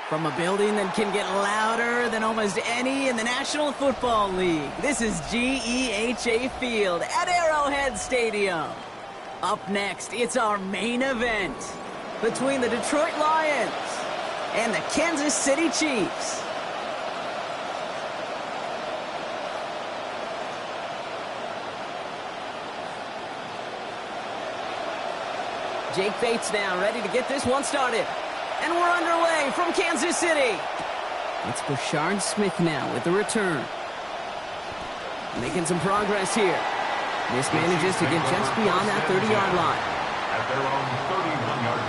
From a building that can get louder than almost any in the National Football League, this is GEHA Field at Arrowhead Stadium. Up next, it's our main event between the Detroit Lions and the Kansas City Chiefs. Jake Bates now ready to get this one started. And we're underway from Kansas City. It's Brashard Smith now with the return. Making some progress here. This manages to get just beyond that 30-yard line. At their own 31-yard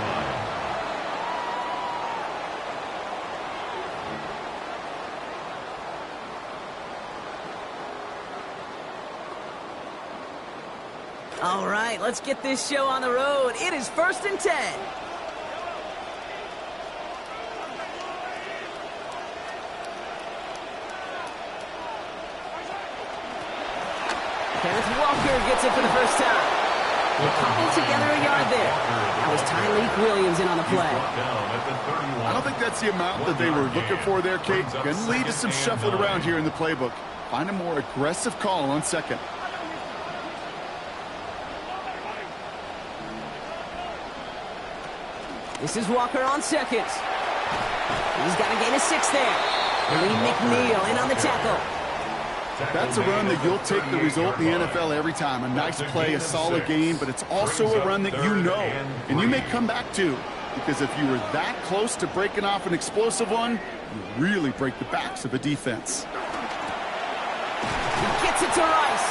line. All right, let's get this show on the road. It is 1st and 10. Kenneth Walker gets it for the first time. They cobbled together a yard there. That was Tyreek Williams in on the play. I don't think that's the amount that they were looking for there, Kate. Going to lead to some shuffling around here in the playbook. Find a more aggressive call on second. This is Walker on second. He's got to gain a 6 there. Lee McNeil in on the tackle. That's a run that you'll take the result in the NFL every time. A nice play, a solid game, but it's also a run that you know, and you may come back to. Because if you were that close to breaking off an explosive one, you really break the backs of a defense. He gets it to Rice.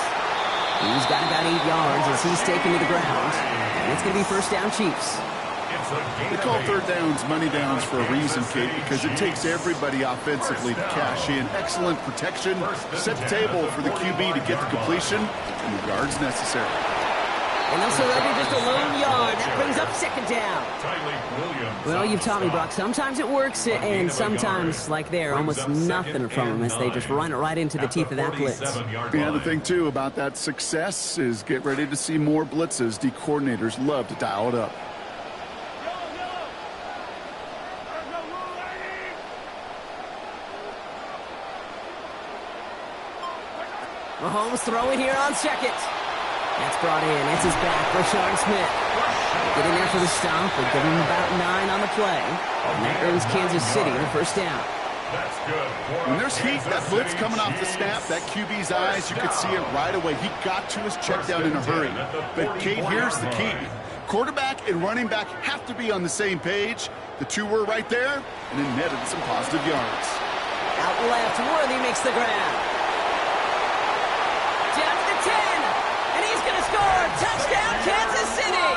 He's got about 8 yards as he's taken to the ground. And it's going to be first down Chiefs. They call third downs money downs for a reason, Kate, because it takes everybody offensively to cash in. Excellent protection, set the table for the QB to get the completion and the yards necessary. And also ready just a lone yard. That brings up second down. Well, you've taught me, Brock. Sometimes it works, and sometimes, like there, almost nothing from them as they just run it right into the teeth of that blitz. Yeah, the thing, too, about that success is get ready to see more blitzes. D coordinators love to dial it up. Mahomes throwing here on second. That's brought in. It's his back. Brashard Smith. Get in there for the stop. We'll give him about 9 on the play. And that earns Kansas City the first down. That's good. When there's heat, that blitz coming off the snap, that QB's eyes, you could see it right away. He got to his check down in a hurry. But, Kate, here's the key. Quarterback and running back have to be on the same page. The two were right there, and it netted some positive yards. Out left, Worthy makes the grab. Down to the 10, and he's going to score. Touchdown, Kansas City.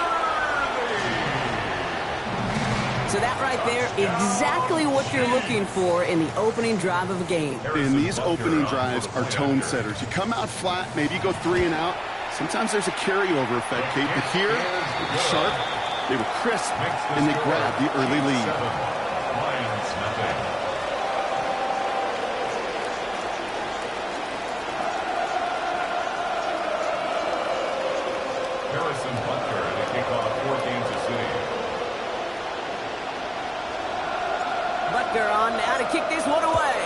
So that right there, exactly what you're looking for in the opening drive of a game. And these opening drives are tone setters. You come out flat, maybe you go 3 and out. Sometimes there's a carryover effect, Kate. But here, with the Sharp, they were crisp, and they grabbed the early lead. Butker on now to kick this one away.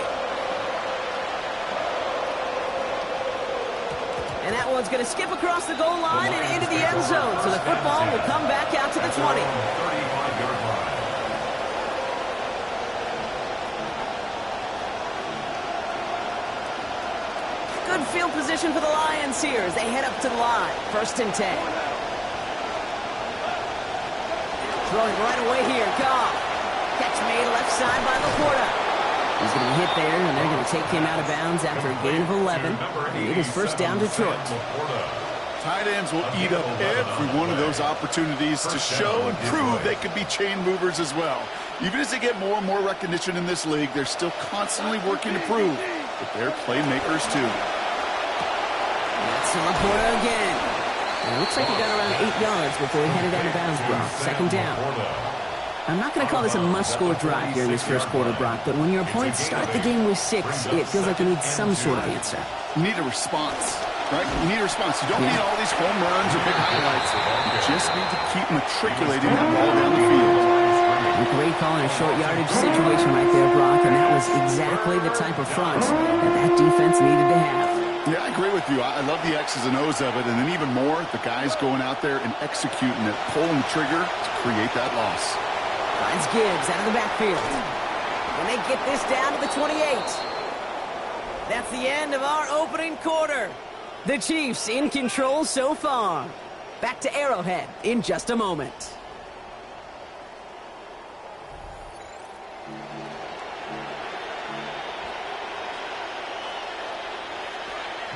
And that one's going to skip across the goal line and into the end zone. So the football will come back out to the 20. Good field position for the Lions here as they head up to the line. 1st and 10. Throwing right away here. Goff. Catch made left side by Laporta. He's going to be hit there, and they're going to take him out of bounds after a gain of 11. And it is first down Detroit. Tight ends will eat up every one of those opportunities to show and prove they could be chain movers as well. Even as they get more and more recognition in this league, they're still constantly working to prove that they're playmakers too. That's Laporta again. And it looks like he got around 8 yards before he headed out of bounds, Brock. Second down. I'm not going to call this a must-score drive here in this first quarter, Brock, but when your opponents start the game with 6, it feels like you need some sort of answer. You need a response, right? You need a response. You don't need all these home runs or big highlights. You just need to keep matriculating that ball down the field. A great call in a short yardage situation right there, Brock, and that was exactly the type of front that defense needed to have. Yeah, I agree with you. I love the X's and O's of it, and then even more, the guys going out there and executing it, pulling the trigger to create that loss. Finds Gibbs out of the backfield. And they get this down to the 28. That's the end of our opening quarter. The Chiefs in control so far. Back to Arrowhead in just a moment.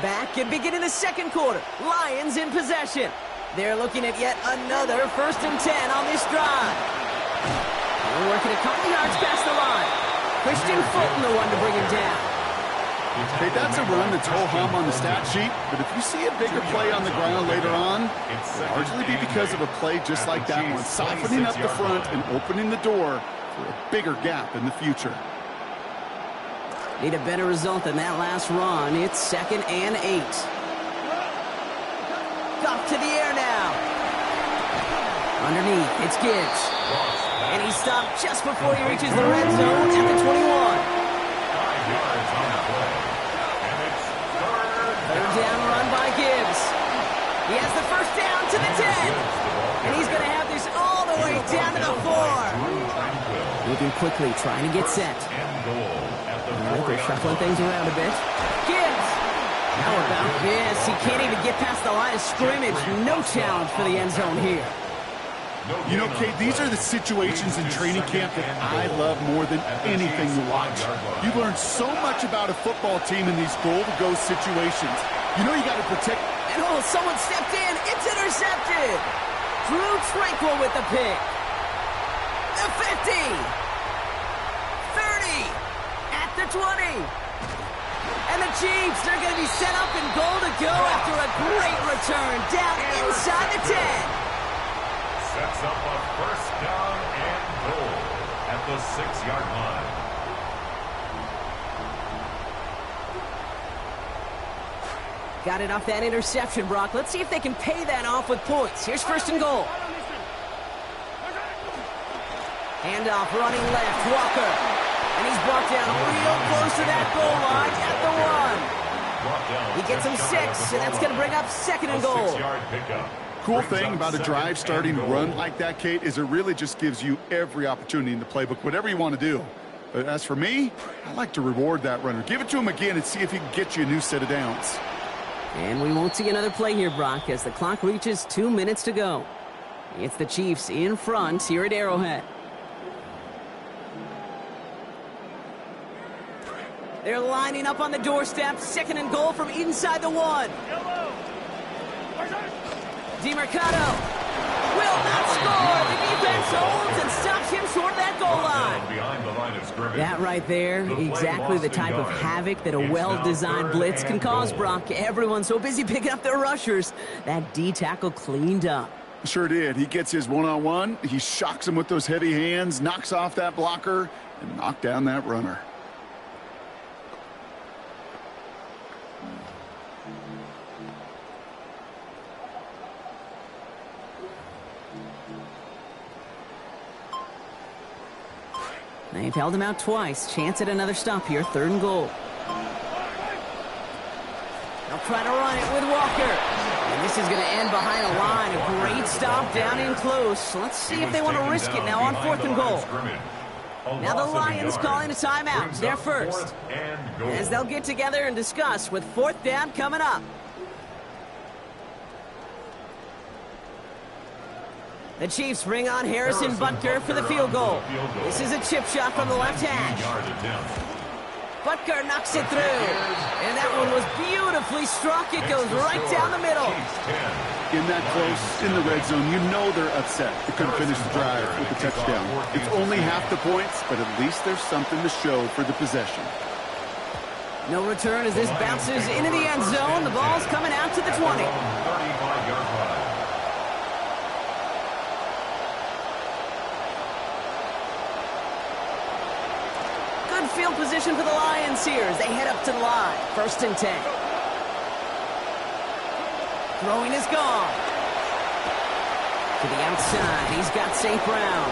Back and beginning the second quarter. Lions in possession. They're looking at yet another 1st and 10 on this drive. They're working a couple yards past the line. Christian Fulton, the one to bring him down. Hey, that's a run that's ho-hum on the stat sheet, but if you see a bigger play on the ground later on, it'll largely be because of a play just like that one, softening up the front and opening the door for a bigger gap in the future. Need a better result than that last run. It's 2nd and 8. Off to the air now. Underneath, it's Gibbs. And he stopped just before he reaches the red zone at the 21. 5 yards on the play. And it's Third down run by Gibbs. He has the first down to the 10. And he's going to have this all the way down to the 4. Moving quickly, trying to get set. They're shuffling things around a bit. Gibbs! How about this? He can't even get past the line of scrimmage. No challenge for the end zone here. You know, Kate, these are the situations in training camp that I love more than anything to watch. You learn so much about a football team in these goal-to-go situations. You know you got to protect. And oh, someone stepped in. It's intercepted. Drew Tranquil with the pick. The 50. 30. The 20. And the Chiefs, they're going to be set up in goal to go after a great return down inside the 10. Sets up a 1st down and goal at the 6-yard line. Got it off that interception, Brock. Let's see if they can pay that off with points. Here's 1st and goal. Handoff running left, Walker. And he's brought down real close to that goal line at the 1. He gets him 6, and that's going to bring up 2nd and goal. Cool thing about a drive starting to run like that, Kate, is it really just gives you every opportunity in the playbook, whatever you want to do. But as for me, I like to reward that runner. Give it to him again and see if he can get you a new set of downs. And we won't see another play here, Brock, as the clock reaches 2 minutes to go. It's the Chiefs in front here at Arrowhead. They're lining up on the doorstep. 2nd and goal from inside the 1. DeMarcado will not score. The defense holds and stops him short of that goal line. That right there, exactly the type of havoc that a well-designed blitz can cause, Brock. Everyone's so busy picking up their rushers. That D tackle cleaned up. Sure did. He gets his one-on-one. He shocks him with those heavy hands, knocks off that blocker, and knocks down that runner. They've held him out twice. Chance at another stop here. 3rd and goal. They'll try to run it with Walker. And this is going to end behind a line. A great stop down in close. Let's see if they want to risk it now on 4th and goal. Now the Lions calling a timeout. They're first. As they'll get together and discuss with 4th down coming up. The Chiefs bring on Harrison Butker for the field goal. This is a chip shot from the left hash. Butker knocks it through. And that one was beautifully struck. It goes right down the middle. In that close, in the red zone, you know they're upset. They couldn't finish the drive with the touchdown. It's only half the points, but at least there's something to show for the possession. No return as this bounces into the end zone. The ball's coming out to the 20. Field position for the Lions here as they head up to the line. 1st and 10. Throwing is gone. To the outside, he's got St. Brown.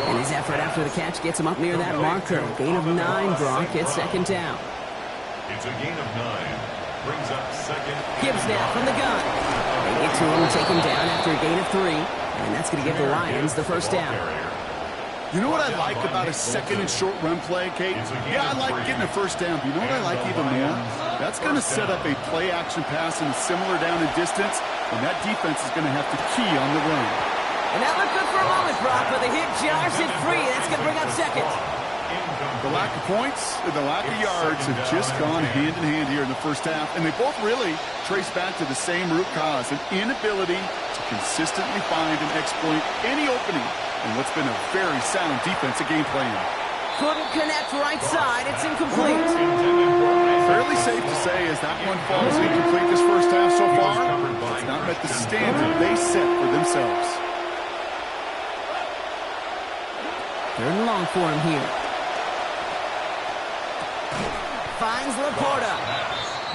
And his effort after the catch gets him up near that marker. Gain of 9, Brock. It's second down. It's a gain of 9. Brings up second. Gibbs now from the gun. They get to him and take him down after a gain of 3. And that's going to give the Lions the first down. You know what I like about a second and short run play, Kate? Yeah, I like getting a first down, but you know what I like even more? That's going to set up a play-action pass in a similar down and distance, and that defense is going to have to key on the run. And that looked good for a moment, Brock, but the hit jars it free. That's going to bring up second. The lack of points and the lack of yards have just gone hand in hand here in the first half, and they both really trace back to the same root cause, an inability to consistently find and exploit any opening in what's been a very sound defensive game plan. Couldn't connect right side. It's incomplete. Fairly safe to say as that one falls incomplete this first half so far, it's not met the standard they set for themselves. Third and long for him here. Finds Laporta.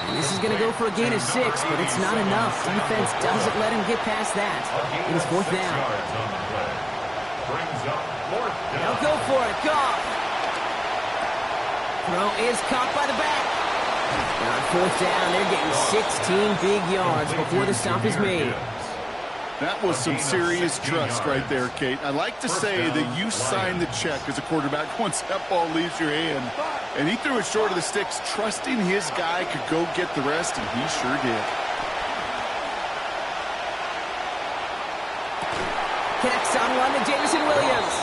And this is going to go for a gain of 6, but it's not enough. Defense doesn't let him get past that. It is fourth down. They'll go for it. Goff. Throw is caught by the back. On fourth down, they're getting 16 big yards before the stop is made. That was some serious trust right there, Kate. I like to say that you sign the check as a quarterback once that ball leaves your hand. And he threw it short of the sticks, trusting his guy could go get the rest, and he sure did. Connects on one to Jameson Williams.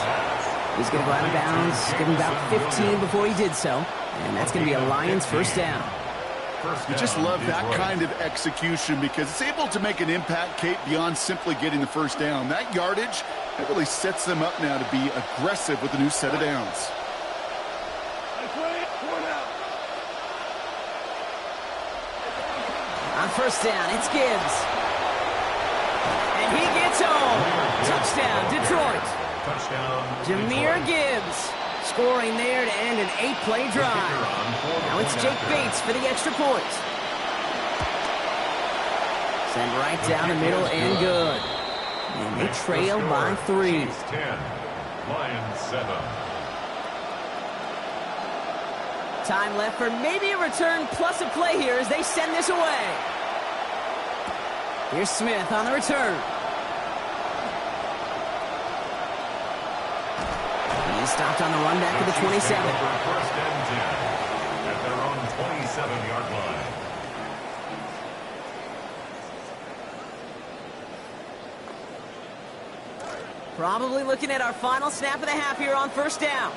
He's going to go out of bounds, give him about 15 before he did so. And that's going to be a Lions first down. You just love that kind of execution because it's able to make an impact, Kate, beyond simply getting the first down. That yardage, that really sets them up now to be aggressive with a new set of downs. On first down, it's Gibbs. And he gets home. Touchdown, Detroit. Touchdown. Jahmyr Gibbs scoring there to end an 8-play drive. Now it's Jake Bates for the extra point. Send right down the middle and good. And they trail by 3. 10, Lions 7. Time left for maybe a return plus a play here as they send this away. Here's Smith on the return. He's stopped on the run back to the 27. First and 10 at their own 27-yard line. Probably looking at our final snap of the half here on first down.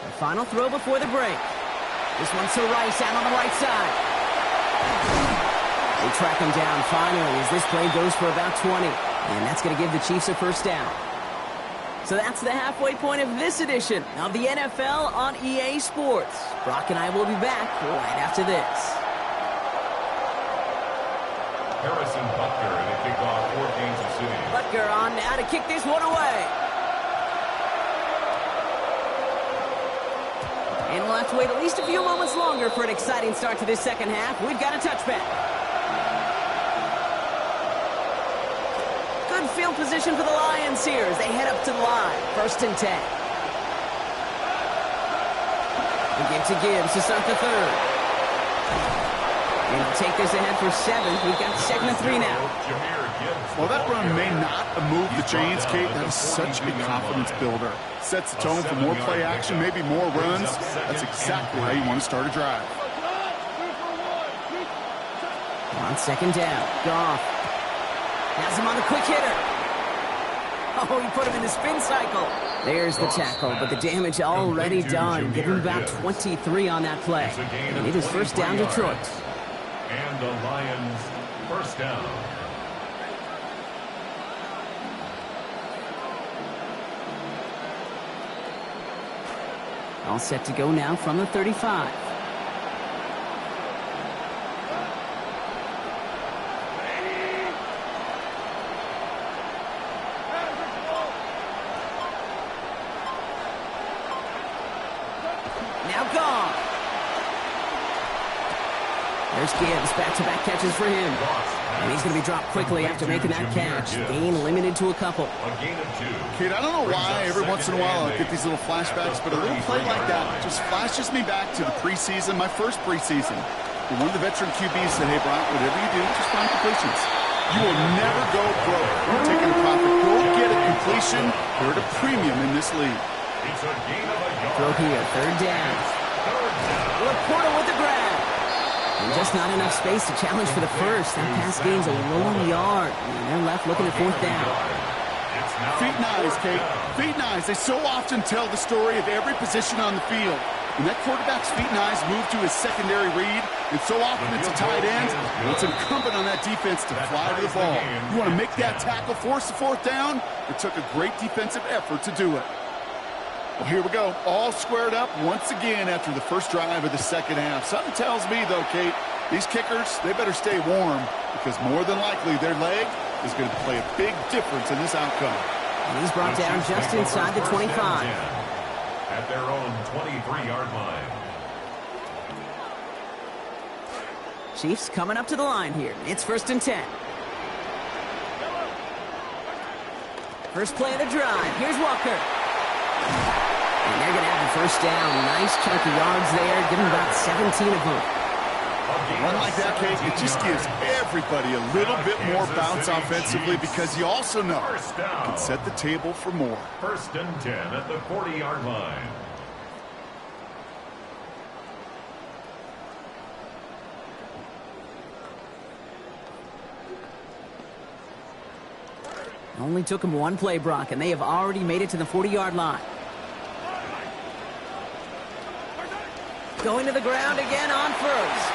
The final throw before the break. This one's to Rice out on the right side. They track him down finally as this play goes for about 20. And that's going to give the Chiefs a first down. So that's the halfway point of this edition of the NFL on EA Sports. Brock and I will be back right after this. Harrison Butker in the kickoff for Kansas City. Butker on now to kick this one away. And we'll have to wait at least a few moments longer for an exciting start to this second half. We've got a touchback. Good field position for the Lions here as they head up to the line. First and 10. We get to Gibbs to start the third. And he'll take this ahead for 7. We've got second and 3 now. Well, that run may not move the chains, Kate. That is such a confidence builder. Sets the tone for more play action, maybe more runs. That's exactly how you want to start a drive. On second down, Goff has him on the quick hitter. Oh, he put him in the spin cycle. There's the tackle, but the damage already done. Give him about 23 on that play. And it is first down, Detroit. And the Lions first down. All set to go now from the 35. There's Gibbs, back-to-back catches for him. And he's going to be dropped quickly after making that catch. Gain limited to a couple. Kid, I don't know why every once in a while I get these little flashbacks, but a little play like that just flashes me back to the preseason, my first preseason. And one of the veteran QBs said, hey, Brock, whatever you do, just find completions. You will never go broke. You're taking a profit. Go get a completion. You're at a premium in this league. Throw here, third down. Laporta with the grab. And just not enough space to challenge for the first. That pass gains a long yard. And they're left looking at fourth down. Feet and eyes, Kate. Feet and eyes. They so often tell the story of every position on the field. When that quarterback's feet and eyes move to his secondary read, and so often it's a tight end, well, it's incumbent on that defense to fly to the ball. You want to make that tackle, force the fourth down? It took a great defensive effort to do it. Well, here we go. All squared up once again after the first drive of the second half. Something tells me, though, Kate, these kickers, they better stay warm because more than likely their leg is going to play a big difference in this outcome. And he's brought down just inside the 25. At their own 23-yard line. Chiefs coming up to the line here. It's 1st and 10. First play of the drive. Here's Walker. And they're going to have the first down. Nice chunk of yards there. Give them about 17 of them. A run like that, Kate, it just gives everybody a little bit more bounce offensively because you also know it can set the table for more. 1st and 10 at the 40-yard line. Only took them one play, Brock, and they have already made it to the 40-yard line. Going to the ground again on first.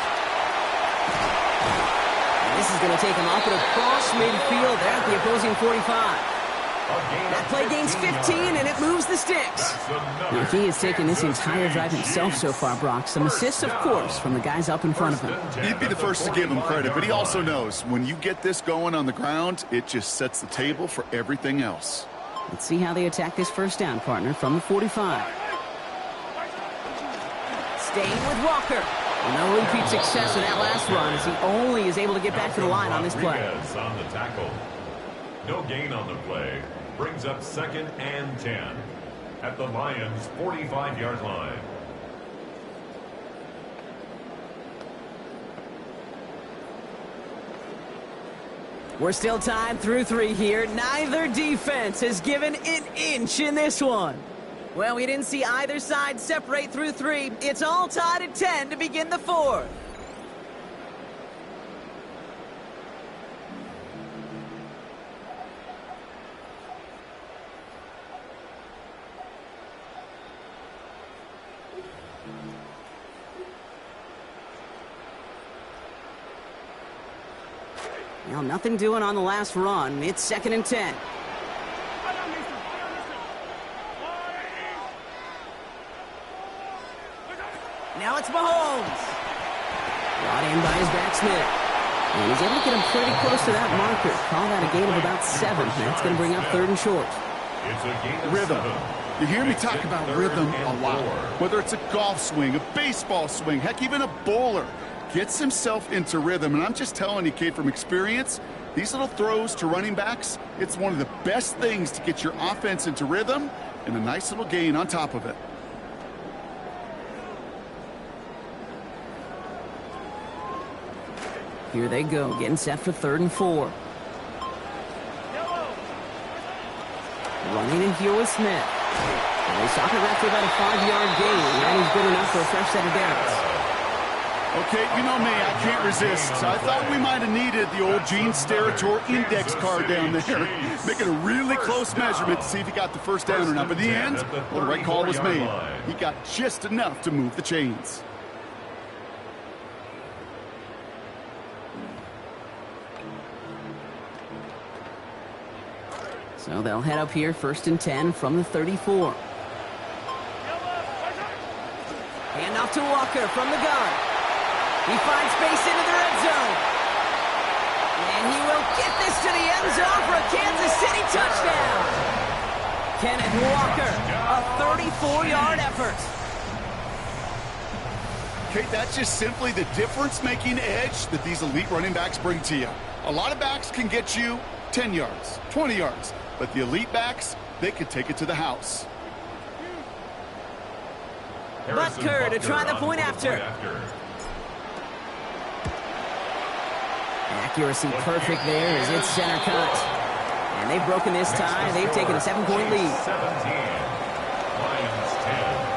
And this is going to take him up and across midfield there at the opposing 45. That play gains 15, and it moves the sticks. Now, he has taken this entire drive himself so far, Brock. Some assists, of course, from the guys up in front of him. He'd be the first to give him credit, but he also knows when you get this going on the ground, it just sets the table for everything else. Let's see how they attack this first down, partner, from the 45. Staying with Walker. No repeat success in that last run as he only is able to get back to the line on this play. On the tackle. No gain on the play. Brings up 2nd and 10 at the Lions' 45-yard line. We're still tied through 3 here. Neither defense has given an inch in this one. Well, we didn't see either side separate through 3. It's all tied at 10 to begin the 4th. Well, nothing doing on the last run. It's 2nd and 10. Now it's Mahomes. Brought in by his back Smith. And he's able to get him pretty close to that marker. Call that a gain of about 7. That's going to bring up 3rd and short. It's a gain of Rhythm. 7. You hear me talk about rhythm a lot. Whether it's a golf swing, a baseball swing, heck, even a bowler gets himself into rhythm. And I'm just telling you, Kate, from experience, these little throws to running backs, it's one of the best things to get your offense into rhythm and a nice little gain on top of it. Here they go, getting set for 3rd and 4. Running in here with Smith. And they stop it after about a 5-yard gain. That is good enough for a fresh set of downs. Okay, you know me, I can't resist. I thought we might have needed the old Gene Steratore index card down there. Making a really close measurement to see if he got the first down or not. But in the end, well, the right call was made. He got just enough to move the chains. So they'll head up here, 1st and 10 from the 34. Hand off to Walker from the gun. He finds space into the red zone. And he will get this to the end zone for a Kansas City touchdown. Kenneth Walker, a 34-yard effort. Okay, that's just simply the difference-making edge that these elite running backs bring to you. A lot of backs can get you 10 yards, 20 yards, but the elite backs, they could take it to the house. Butker to try the point after. Accuracy perfect there as it's center cut. And they've broken this tie. They've taken a 7-point lead. 17. Lions 10.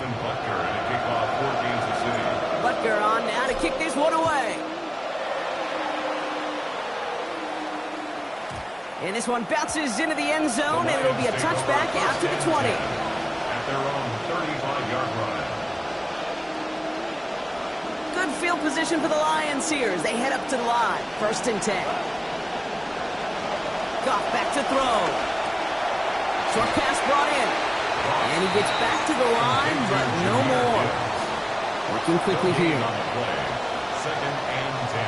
Butker and a kickoff for Kansas City. Butker on now to kick this one away. And this one bounces into the end zone, and it'll be a touchback out to the 20. At their own 35-yard line. Good field position for the Lions here as they head up to the line. 1st and 10. Goff back to throw. Short pass brought in. And he gets back to the line, but no more. Working quickly here. On the play. 2nd and 10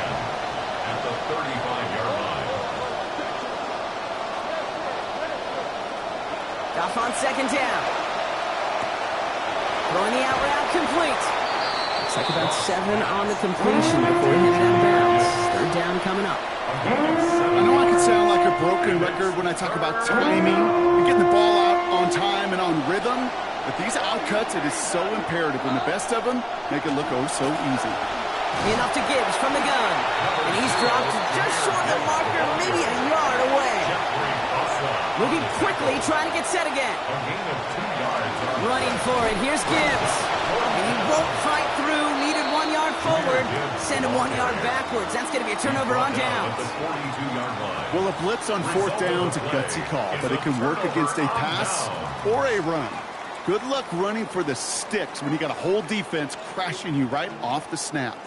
at the 35-yard line. Goff on 2nd down. Throwing the out route complete. Looks like about 7 on the completion before he hit that bounce. 3rd down coming up. I know I can sound like a broken record when I talk about timing and getting the ball out on time and on rhythm, but these outcuts, it is so imperative, and the best of them make it look oh so easy. Enough to Gibbs from the gun, and he's dropped just short of the marker, maybe a yard away. Moving quickly, trying to get set again. Running for it, here's Gibbs. And he won't fight through, needed 1 yard forward, send him 1 yard backwards. That's going to be a turnover on downs. Well, a blitz on 4th down is a gutsy call, but it can work against a pass or a run. Good luck running for the sticks when you got a whole defense crashing you right off the snap.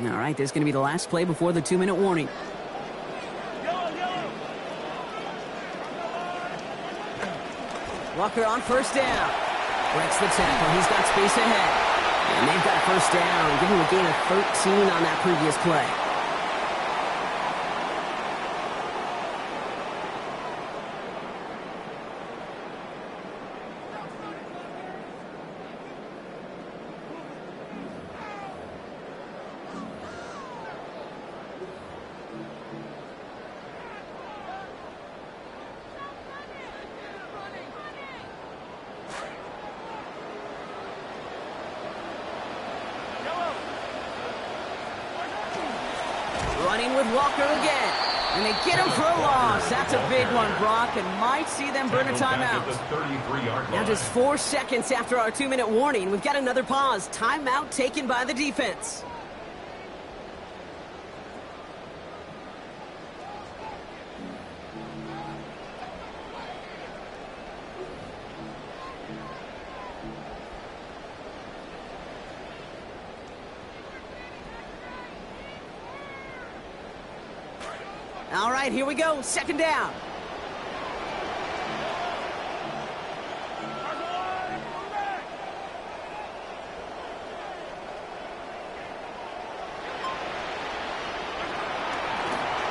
All right, this is going to be the last play before the 2-minute warning. Walker on 1st down. Breaks the tackle. He's got space ahead. And they've got a 1st down. Give him a gain of 13 on that previous play. Running with Walker again. And they get him for a loss. That's a big one, Brock, and might see them burn a timeout. Now just 4 seconds after our 2-minute warning, we've got another pause. Timeout taken by the defense. All right, here we go. 2nd down.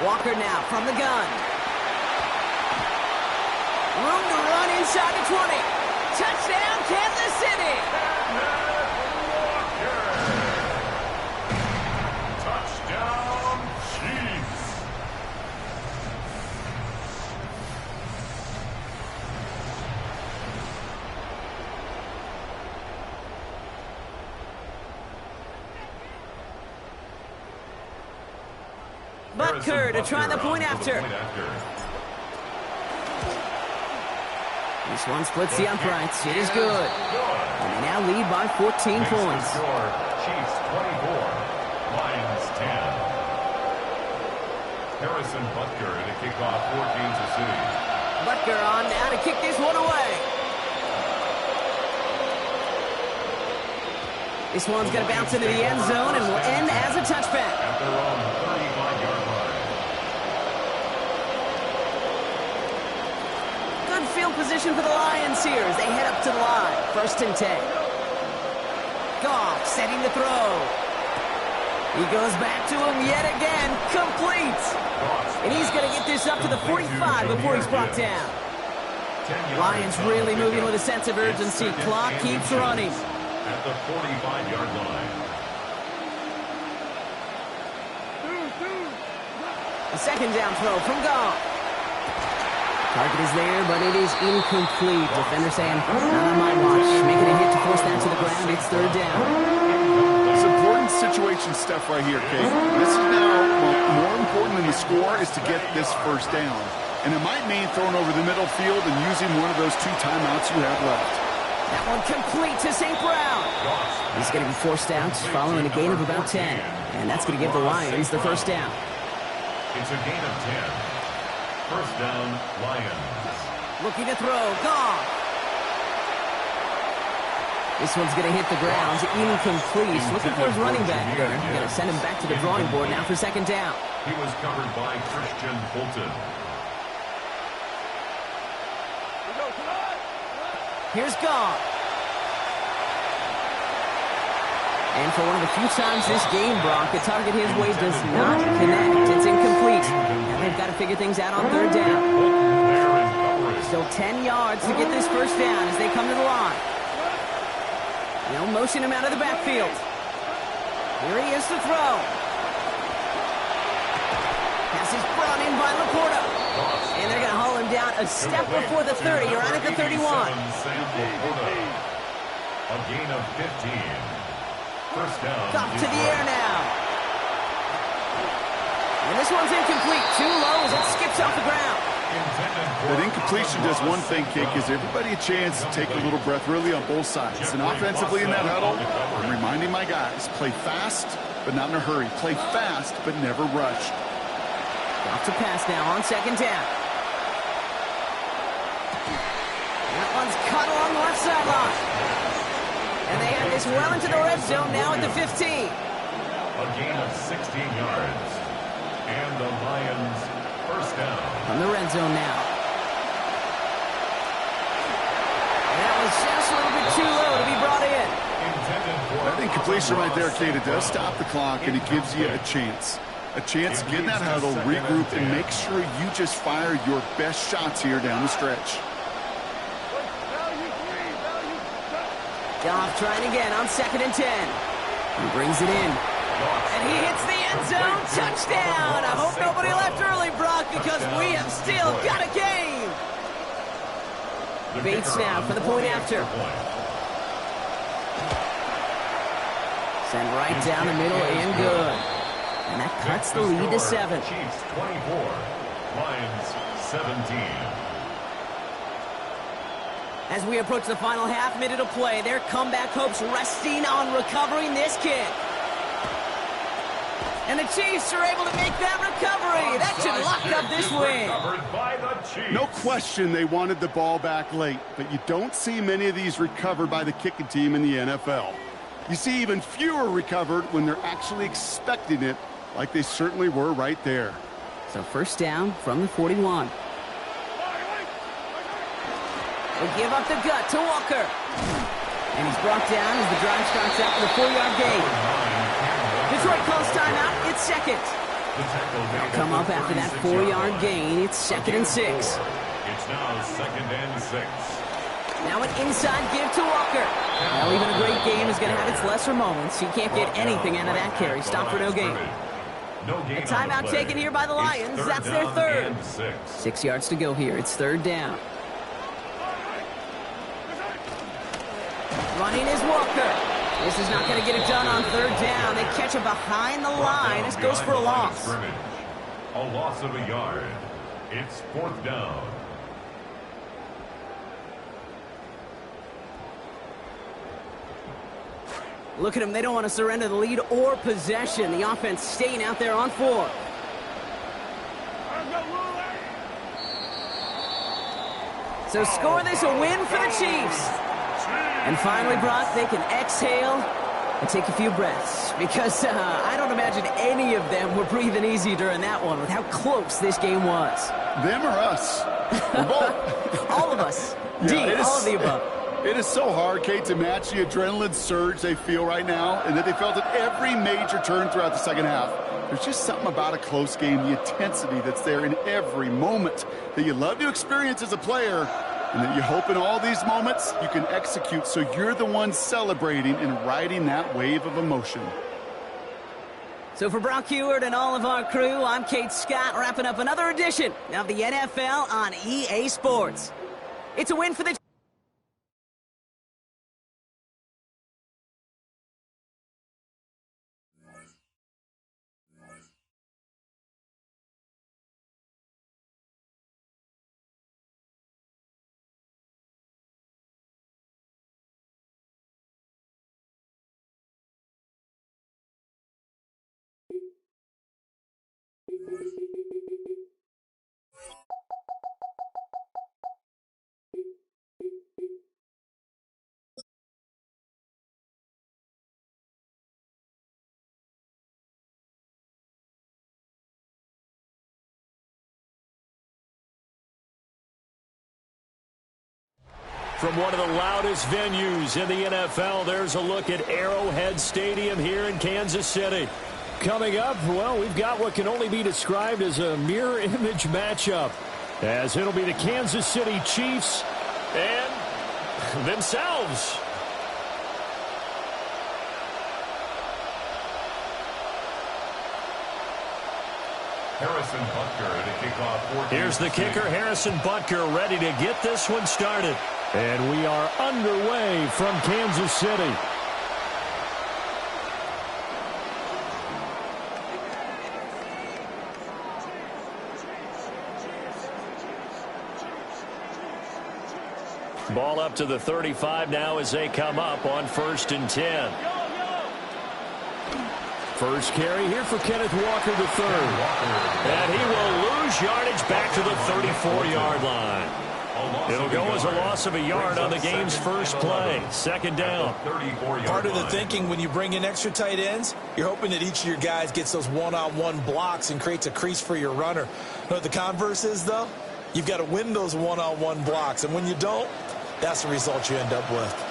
Walker now from the gun. Room to run inside the 20. Touchdown, Kansas City. Touchdown, Chiefs. Butker to try the point after. This one splits the uprights. It is good. And they now lead by 14 points. Chiefs 24, Lions 10. Harrison Butker in a kickoff for Kansas City. Butker on now to kick this one away. This one's going to bounce into the end zone and will end as a touchback. At their own 35-yard line. field position for the Lions here as they head up to the line. 1st and 10. Goff setting the throw. He goes back to him yet again. Complete. And he's going to get this up to the 45 before he's brought down. Lions really moving with a sense of urgency. Clock keeps running. At the 45-yard line. A 2nd down throw from Goff. Target is there, but it is incomplete. Defender saying, not on my watch. Making a hit to force that to the ground. It's 3rd down. It's important situation stuff right here, Kate. This is now, more important than the score is to get this 1st down. And it might mean throwing over the middle field and using one of those 2 timeouts you have left. That one complete to St. Brown. He's going to be forced out following a gain of about 10. And that's going to give the Lions the 1st down. It's a gain of 10. 1st down, Lions. Looking to throw. Goff. This one's going to hit the ground. Incomplete. Looking for his running back there. Going to send him back to the drawing board now for 2nd down. He was covered by Christian Fulton. Here's Goff. And for one of the few times this game, Brock, the target his way does not connect. It's incomplete. Now they've got to figure things out on 3rd down. Still 10 yards to get this 1st down as they come to the line. They'll motion him out of the backfield. Here he is to throw. Pass is brought in by Laporta. And they're going to haul him down a step before the 30. You're right at the 31. A gain of 15. 1st down. Goff to the air now. And this one's incomplete. Too low as it skips off the ground. That incompletion does one thing, Kate, gives everybody a chance to take a little breath really on both sides. And offensively in that huddle, I'm reminding my guys, play fast, but not in a hurry. Play fast, but never rush. Off to pass now on 2nd down. That one's cut along the left sideline. And they have this well into the red zone now at the 15. A gain of 16 yards. And the Lions 1st down. From the red zone now. And that was just a little bit too low to be brought in. That incompletion right there, Kate, it does stop the clock and it gives you a chance. A chance to get in that huddle, regroup, and make sure you just fire your best shots here down the stretch. Goff trying again on 2nd and 10. He brings it in. And he hits the end zone. Touchdown! I hope nobody left early, Brock, because we have still got a game. Bates now for the point after. Send right down the middle and good. And that cuts the lead to 7. Chiefs 24, Lions 17. As we approach the final half minute of play, their comeback hopes resting on recovering this kick. And the Chiefs are able to make that recovery. That should lock up this win. No question they wanted the ball back late, but you don't see many of these recovered by the kicking team in the NFL. You see even fewer recovered when they're actually expecting it, like they certainly were right there. So 1st down from the 41. They give up the gut to Walker. And he's brought down as the drive starts out with a 4-yard gain. Detroit calls timeout. It's 2nd. They'll come up after that 4-yard gain. It's 2nd and 6. It's now 2nd and 6. Now an inside give to Walker. Now even a great game is going to have its lesser moments. He can't get anything out of that carry. Stop for no gain. A timeout taken here by the Lions. That's their 3rd. 6 yards to go here. It's 3rd down. Running is Walker. This is not going to get it done on 3rd down. They catch him behind the line. This goes for a loss. A loss of a yard. It's 4th down. Look at them. They don't want to surrender the lead or possession. The offense staying out there on 4. So score this a win for the Chiefs. And finally, Brock, they can exhale and take a few breaths. Because I don't imagine any of them were breathing easy during that one with how close this game was. Them or us? We're both. All of us. Yeah, All of the above. It is so hard, Kate, to match the adrenaline surge they feel right now and that they felt at every major turn throughout the second half. There's just something about a close game, the intensity that's there in every moment that you love to experience as a player, and that you hope in all these moments you can execute so you're the one celebrating and riding that wave of emotion. So for Brock Heward and all of our crew, I'm Kate Scott, wrapping up another edition of the NFL on EA Sports. It's a win for the... From one of the loudest venues in the NFL, there's a look at Arrowhead Stadium here in Kansas City. Coming up, well, we've got what can only be described as a mirror image matchup, as it'll be the Kansas City Chiefs and themselves. Harrison Butker to kick off. Here's the kicker, Harrison Butker, ready to get this one started. And we are underway from Kansas City. Ball up to the 35 now as they come up on 1st and 10. First carry here for Kenneth Walker III. And he will lose yardage back to the 34-yard line. It'll go as a loss of a yard on the game's first play. 2nd down. Part of the thinking when you bring in extra tight ends, you're hoping that each of your guys gets those one-on-one blocks and creates a crease for your runner. You know what the converse is, though? You've got to win those one-on-one blocks. And when you don't, that's the result you end up with.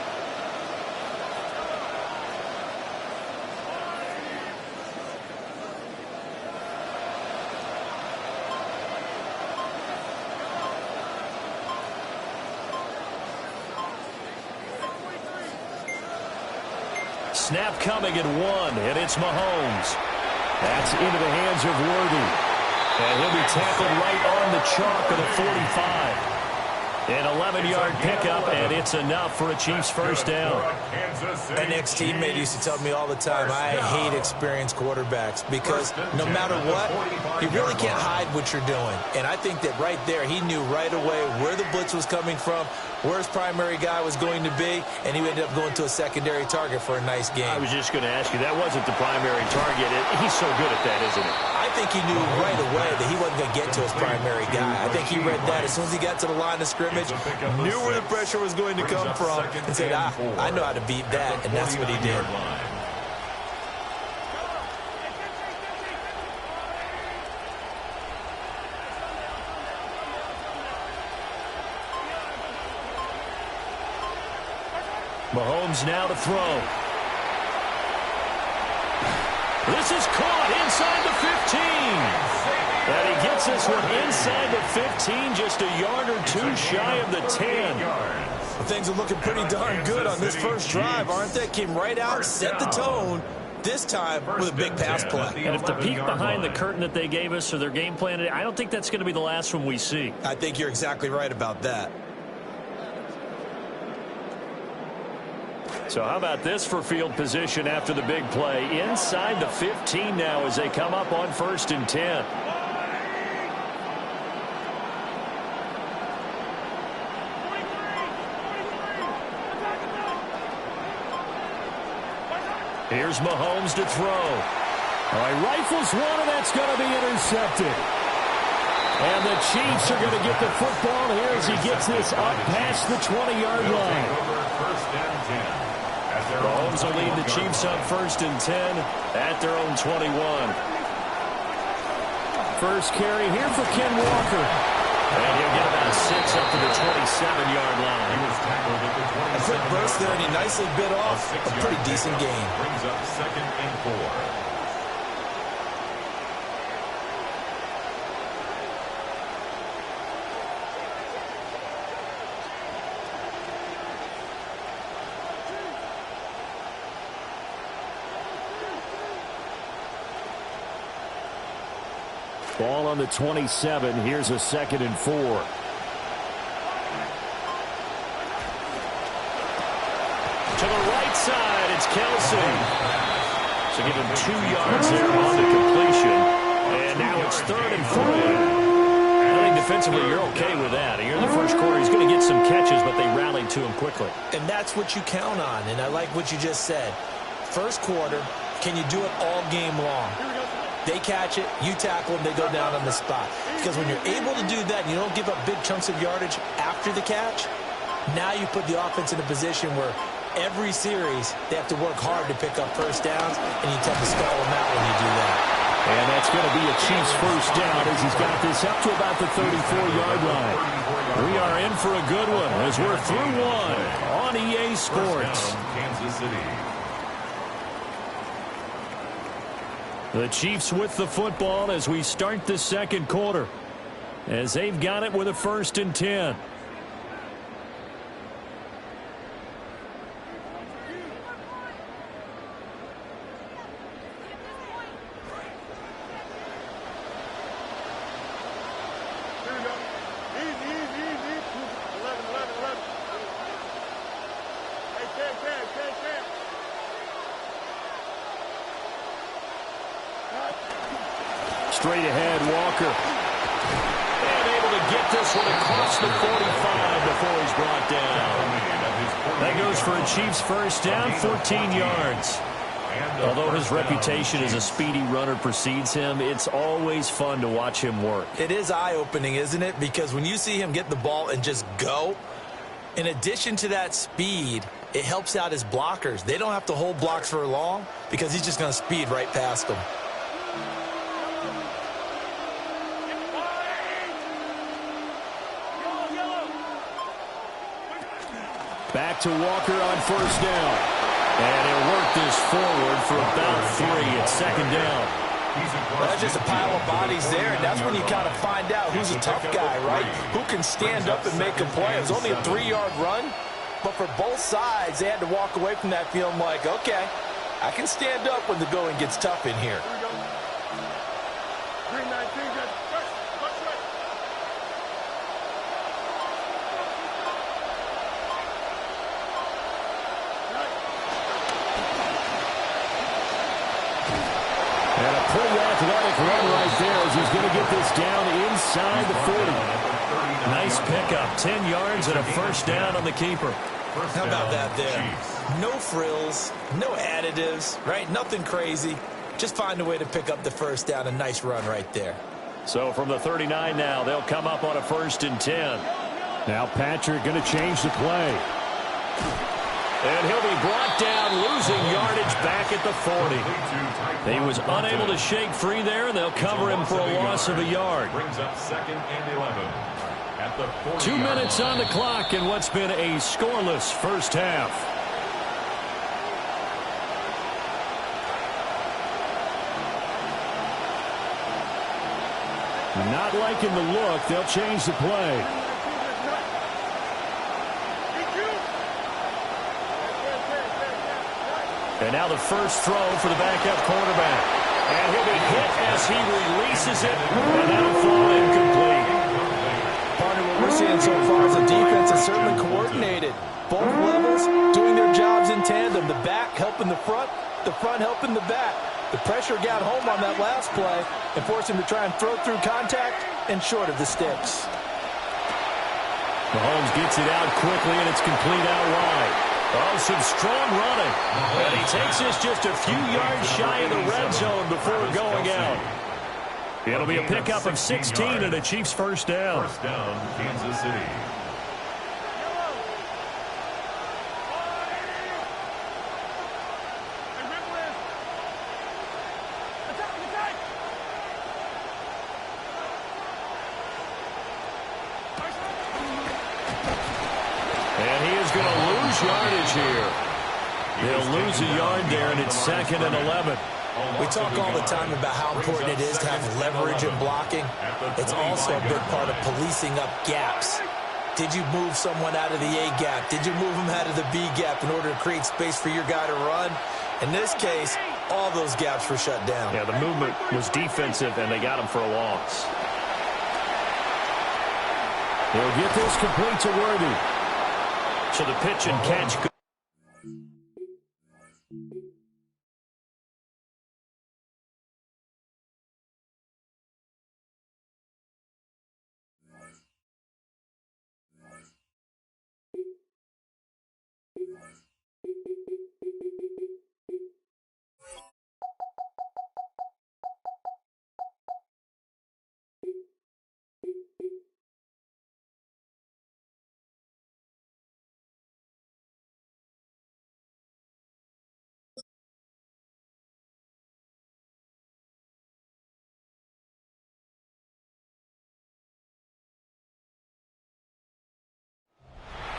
Snap coming at 1, and it's Mahomes. That's into the hands of Worthy. And he'll be tackled right on the chalk of the 45. An 11-yard pickup, and it's enough for a Chiefs first down. My next teammate used to tell me all the time, I hate experienced quarterbacks because no matter what, you really can't hide what you're doing. And I think that right there, he knew right away where the blitz was coming from, where his primary guy was going to be, and he ended up going to a secondary target for a nice game. I was just going to ask you, that wasn't the primary target. He's so good at that, isn't he? I think he knew right away that he wasn't going to get to his primary guy. I think he read that as soon as he got to the line of scrimmage, knew where the pressure was going to come from, and said, I know how to beat that, and that's what he did. Mahomes now to throw. This is caught inside the 15. And he gets this one inside the 15, just a yard or two shy of the 10. Well, things are looking pretty darn good on this first drive, aren't they? Came right out, set the tone, this time with a big pass play. And if the peek behind the curtain that they gave us or their game plan, I don't think that's going to be the last one we see. I think you're exactly right about that. So how about this for field position after the big play? Inside the 15 now as they come up on 1st and 10. Here's Mahomes to throw. All right, rifles one, and that's going to be intercepted. And the Chiefs are going to get the football here as he gets this up past the 20-yard line. Mahomes will lead the Chiefs up 1st and 10 at their own 21. First carry here for Ken Walker. And he'll get about 6 up to the 27-yard line. He was tackled at the 27-yard line. A quick burst there, and he nicely bit off a pretty decent gain. Brings up 2nd and 4. Ball on the 27. Here's a 2nd and 4. To the right side, it's Kelsey. So give him 2 yards there on the completion. And now it's 3rd and 3. I think defensively you're okay with that. Here in the first quarter, he's going to get some catches, but they rallied to him quickly. And that's what you count on, and I like what you just said. First quarter, can you do it all game long? They catch it, you tackle them, they go down on the spot. Because when you're able to do that and you don't give up big chunks of yardage after the catch, now you put the offense in a position where every series they have to work hard to pick up first downs, and you tend to stall them out when you do that. And that's going to be a Chiefs first down as he's got this up to about the 34-yard line. We are in for a good one as we're through one on EA Sports. Kansas City. The Chiefs with the football as we start the second quarter, as they've got it with a 1st and 10. Straight ahead, Walker. And able to get this one across the 45 before he's brought down. That goes for a Chiefs first down, 14 yards. Although his reputation as a speedy runner precedes him, it's always fun to watch him work. It is eye-opening, isn't it? Because when you see him get the ball and just go, in addition to that speed, it helps out his blockers. They don't have to hold blocks for long because he's just going to speed right past them. Back to Walker on first down. And he'll work this forward for about 3 at 2nd down. That's just a pile of bodies there, and that's when you kind of find out who's a tough guy, right? Who can stand up and make a play. It was only a 3-yard run, but for both sides, they had to walk away from that feeling like, okay, I can stand up when the going gets tough in here. Pretty athletic run right there as he's going to get this down inside the 40. Nice pickup, 10 yards and a first down on the keeper. How about that there? No frills, no additives, right? Nothing crazy. Just find a way to pick up the first down. A nice run right there. So from the 39 now, they'll come up on a 1st and 10. Now Patrick going to change the play. And he'll be brought down, losing yardage back at the 40. He was unable to shake free there, and they'll cover him for a loss of a yard. Brings up 2nd and 11 at the 2 minutes on the clock in what's been a scoreless first half. Not liking the look. They'll change the play. And now the first throw for the backup quarterback. And he'll be hit as he releases it, and that'll fall incomplete. Partner, what we're seeing so far is the defense is certainly coordinated. Both levels doing their jobs in tandem. The back helping the front helping the back. The pressure got home on that last play and forced him to try and throw through contact and short of the sticks. Mahomes gets it out quickly, and it's complete out wide. Oh, some strong running. And he takes this just a few yards shy of the red zone before going out. It'll be a pickup of 16 and a Chiefs first down. First down, Kansas City. here. They'll lose a yard there, and it's 2nd and 11. We talk all the time about how important it is to have leverage in blocking. It's also a big part of policing up gaps. Did you move someone out of the A gap? Did you move them out of the B gap in order to create space for your guy to run? In this case, all those gaps were shut down. Yeah, the movement was defensive, and they got him for a loss. He'll get this complete to Worthy. So the pitch and catch.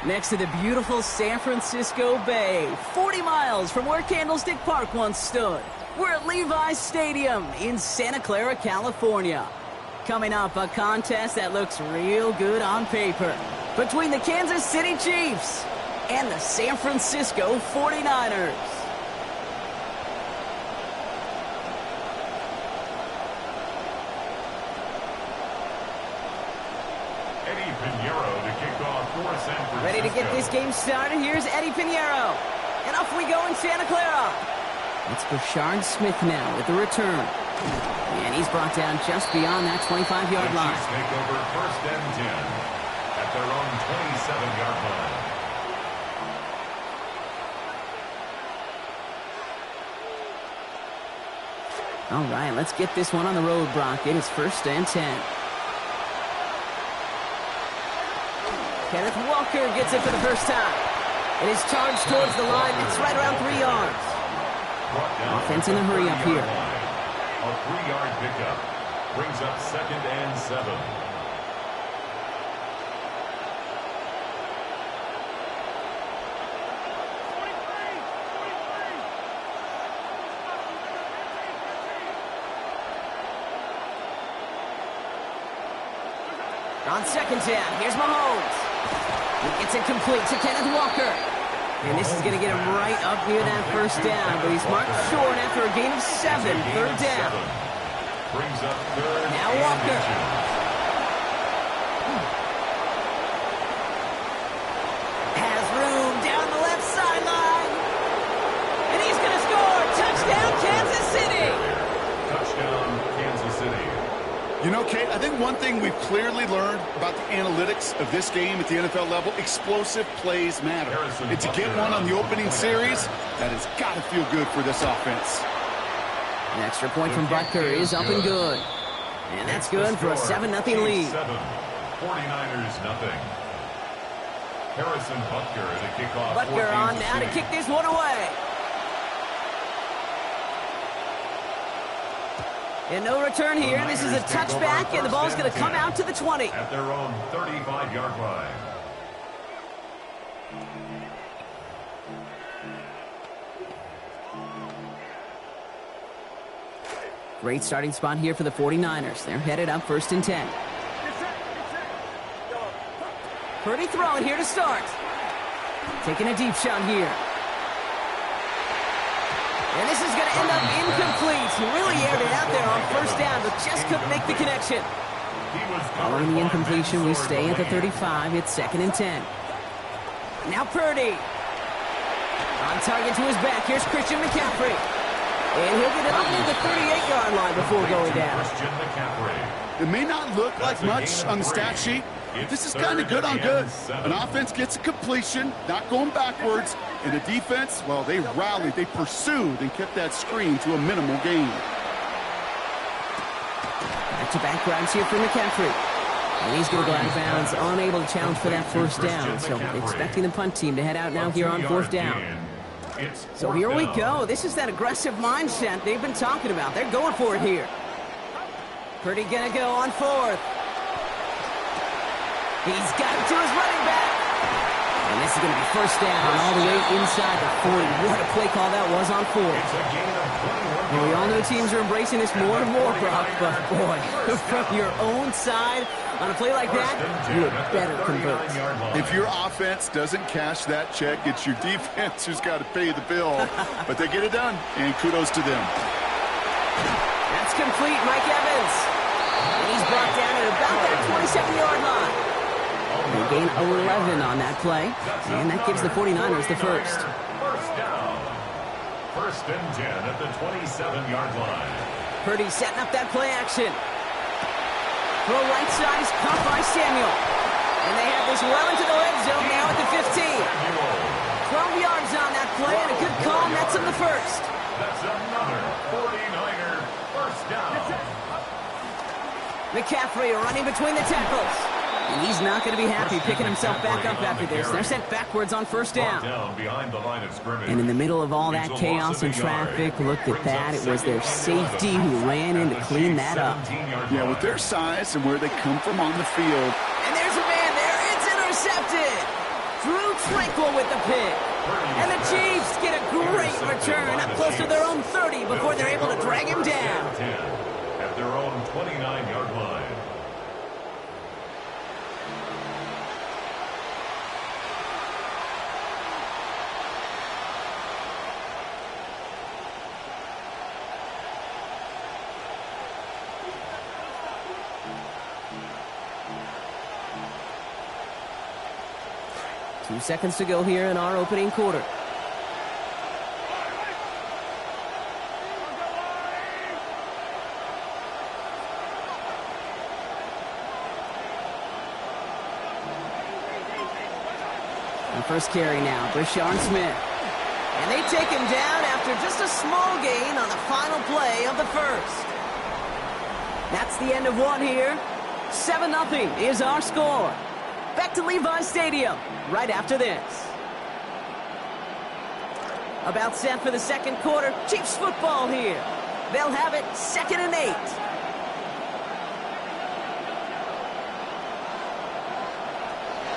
Next to the beautiful San Francisco Bay, 40 miles from where Candlestick Park once stood. We're at Levi's Stadium in Santa Clara, California. Coming up, a contest that looks real good on paper between the Kansas City Chiefs and the San Francisco 49ers. Ready to get this game started. Here's Eddie Pinheiro. And off we go in Santa Clara. It's Brashard Smith now with the return. And he's brought down just beyond that 25-yard line. Chiefs take over 1st and 10 at their own 27-yard line. All right, let's get this one on the road, Brock. It is 1st and 10. Kenneth Walker gets it for the first time. It is charged towards the line. It's right around 3 yards. Offense in a hurry up here. A 3-yard pickup brings up 2nd and 7. On 2nd down, here's Mahomes. He gets it complete to Kenneth Walker. And this is going to get him right up near that 1st down, but he's marked short after a gain of 7, 3rd down. Brings up 3rd. Now Walker. Has room down the left sideline. And he's going to score. Touchdown, Kansas City. Touchdown, Kansas City. You know, Kate, I think one thing we've clearly learned about the analytics of this game at the NFL level, explosive plays matter. And to get one on the opening series, that has got to feel good for this offense. An extra point from Butker is up and good. And that's good for a 7-0 lead. 49ers nothing. Harrison Butker at a kickoff. Butker on now to kick this one away. And no return here. This is a touchback, and the ball's going to come out to the 20. At their own 35-yard line. Great starting spot here for the 49ers. They're headed up 1st and 10. Purdy throwing here to start. Taking a deep shot here. And this is going to end up incomplete. He really aired it out there on 1st down, but just couldn't make the connection. Following the incompletion, we stay at the 35. It's 2nd and 10. Now Purdy. On target to his back. Here's Christian McCaffrey. And he'll get it up near the 38-yard line before going down. It may not look like much on the stat sheet, but this is kind of good on good. An offense gets a completion, not going backwards, and the defense, well, they rallied, they pursued, and kept that screen to a minimal gain. Back-to-back grabs here for McCaffrey. And he's going to go out of bounds, unable to challenge for that 1st down. So expecting the punt team to head out now here on 4th down. So here we go. This is that aggressive mindset they've been talking about. They're going for it here. Purdy going to go on 4th. He's got it to his running back. And And this is going to be first down all the way inside the 40. What a play call that was on fourth. Well, we all know teams are embracing this more and more, Brock, but boy, from your own side, on a play like that, you had better convert. If your offense doesn't cash that check, it's your defense who's got to pay the bill. But they get it done, and kudos to them. That's complete, Mike Evans. And he's brought down at about that 27-yard line. They gain 11 on that play, and that gives the 49ers the first. First down. First and 10 at the 27-yard line. Purdy setting up that play action. Throw right side is caught by Samuel. And they have this well into the red zone now at the 15. 12 yards on that play, and a good call nets him the first. That's another 49er first down. McCaffrey running between the tackles. And he's not going to be happy picking himself back up after this. They're sent backwards on first down. Behind the line of scrimmage. And in the middle of all that chaos and traffic, look at that. It was their safety who ran in to clean that up. Yeah, with their size and where they come from on the field. And there's a man there. It's intercepted. Drew Tranquil with the pick. And the Chiefs get a great return up close to their own 30 before they're able to drag him down. At their own 29-yard line. Two seconds to go here in our opening quarter. And first carry now, Brashard Smith. And they take him down after just a small gain on the final play of the first. That's the end of one here. 7-0 is our score. Back to Levi's Stadium right after this. About set for the second quarter. Chiefs football here. They'll have it 2nd and 8.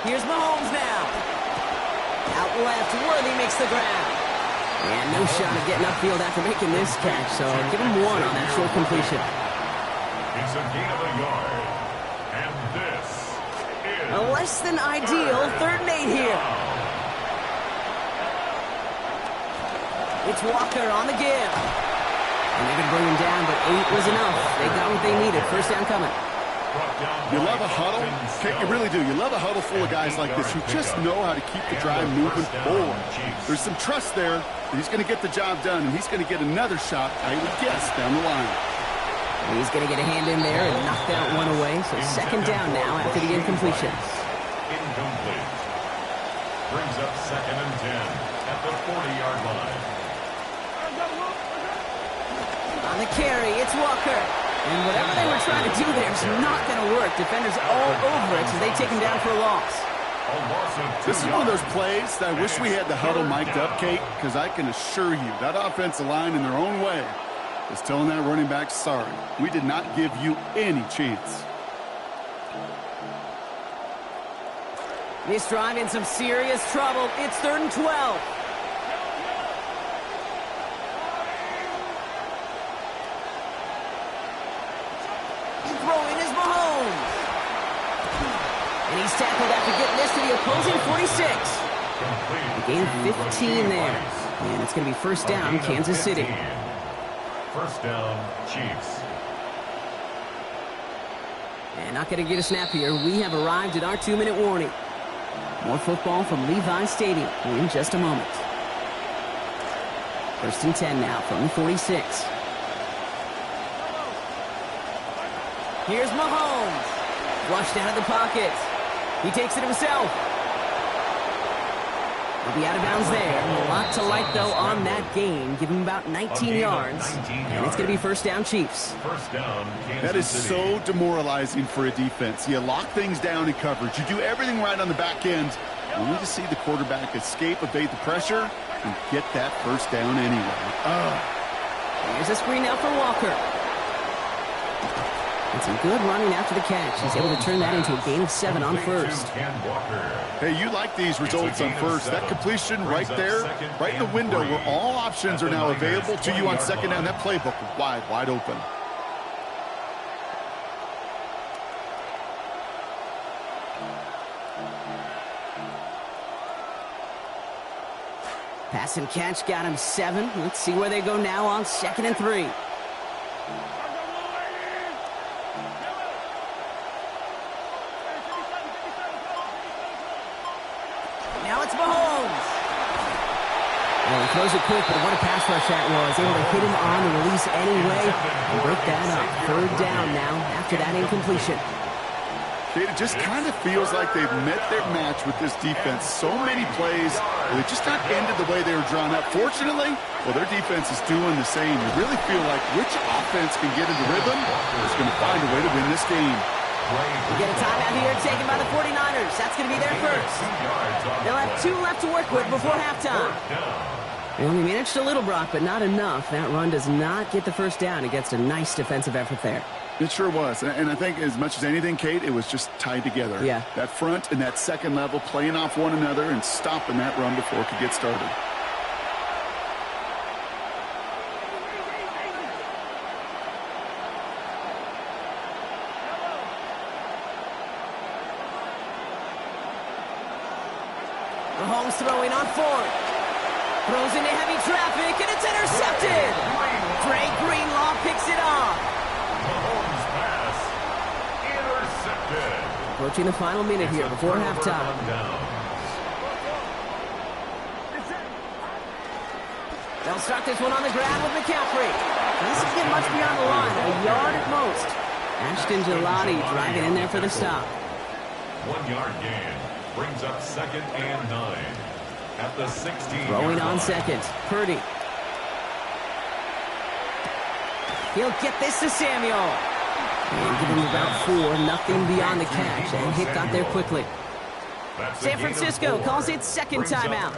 Here's Mahomes now. Out left, Worthy makes the grab. And no shot of getting upfield after making this catch, so give him 1 on that short completion. It's a gain of a yard. And this is a less than ideal 3rd and 8 here. It's Walker on the give. And they're going to bring him down, but 8 was enough. They got what they needed. First down coming. You love a huddle? You really do. You love a huddle full of guys like this who just know how to keep the drive moving forward. There's some trust there that he's going to get the job done, and he's going to get another shot, I would guess, down the line. And he's going to get a hand in there and knock that one away. So 2nd down now after the incompletion. Incomplete. Brings up 2nd and 10 at the 40-yard line. On the carry, it's Walker. And whatever they were trying to do there is not going to work. Defenders all over it as they take him down for a loss. This is one of those plays that I wish we had the huddle mic'd up, Kate, because I can assure you that offensive line in their own way is telling that running back, sorry, we did not give you any chance. This drive in some serious trouble. It's 3rd and 12. Throwing is Mahomes. And he's tackled after getting this to the opposing 46. A gain of 15 there. And it's going to be first down, Kansas City. First down, Chiefs. And not going to get a snap here. We have arrived at our 2-minute warning. More football from Levi's Stadium in just a moment. 1st and 10 now from the 46. Here's Mahomes. Flushed out of the pocket. He takes it himself. He'll be out of bounds there. A lot to like, though, on that gain. Give him about 19 yards. And it's going to be first down, Chiefs. First down, Kansas That is City. so demoralizing for a defense. You lock things down in coverage. You do everything right on the back end. Only to see the quarterback escape, evade the pressure, and get that first down anyway. Here's a screen now for Walker. And some good running after the catch. He's able to turn that into a gain of 7 on first. Hey, you like these results on first. That completion right there, right in the window where all options are now available to you on second down. That playbook wide open. Pass and catch got him 7. Let's see where they go now on 2nd and 3. Now it's Mahomes. Well, he throws it quick, but what a pass rush that was. Able to hit him on the release anyway and break that up. 3rd down now after that incompletion. It just kind of feels like they've met their match with this defense. So many plays, they just not ended the way they were drawn up. Fortunately, well, their defense is doing the same. You really feel like which offense can get into rhythm is going to find a way to win this game. We get a timeout here taken by the 49ers. That's going to be their first. They'll have 2 left to work with before halftime. They only managed a little, Brock, but not enough. That run does not get the first down against a nice defensive effort there. It sure was. And I think as much as anything, Kate, it was just tied together. Yeah. That front and that second level playing off one another and stopping that run before it could get started. Mahomes throwing on 4th. Throws into heavy traffic, and it's intercepted. Dre Greenlaw picks it off. Mahomes pass intercepted. Approaching the final minute here before halftime. They'll start this one on the ground with McCaffrey. Doesn't get much beyond the line, a yard at most. Ashton Gelati driving in there for the stop. 1-yard gain brings up 2nd and 9 at the 16. Throwing on 2nd, Purdy. He'll get this to Samuel. And give him about 4, nothing beyond the catch. And Hick got there quickly. San Francisco calls it 2nd timeout.